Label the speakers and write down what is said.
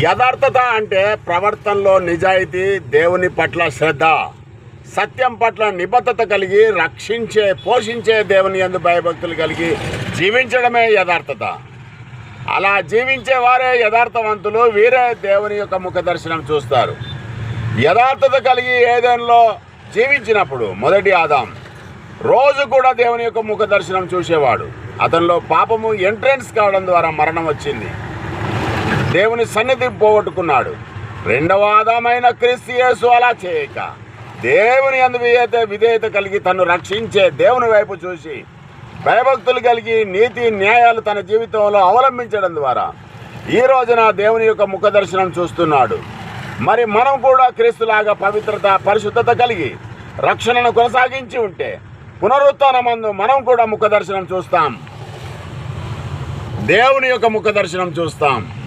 Speaker 1: యథార్థత అంటే ప్రవర్తనలో నిజాయితీ, దేవుని పట్ల శ్రద్ధ, సత్యం పట్ల నిబద్ధత కలిగి పోషించే దేవుని యందు భయభక్తులు కలిగి జీవించడమే యథార్థత. అలా జీవించే వారే యథార్థవంతులు. వీరే దేవుని యొక్క ముఖ దర్శనం చూస్తారు. యథార్థత కలిగి ఏదైనా జీవించినప్పుడు మొదటి ఆదాం రోజు కూడా దేవుని యొక్క ముఖ దర్శనం చూసేవాడు. అతనిలో పాపము ఎంట్రెన్స్ కావడం ద్వారా మరణం వచ్చింది. దేవుని సన్నిధి పోగొట్టుకున్నాడు. రెండవ ఆదామైన క్రీస్తు యేసు అలా చేయక దేవుని యందు విధేయత కలిగి తను రక్షించే దేవుని వైపు చూసి భయభక్తులు కలిగి నీతి న్యాయాలు తన జీవితంలో అవలంబించడం ద్వారా ఈ రోజున దేవుని యొక్క ముఖ దర్శనం చూస్తున్నాడు. మరి మనం కూడా క్రీస్తులాగా పవిత్రత, పరిశుద్ధత కలిగి రక్షణను కొనసాగించి ఉంటే పునరుత్థానమందు మనం కూడా ముఖ దర్శనం చూస్తాం. దేవుని యొక్క ముఖ దర్శనం చూస్తాం.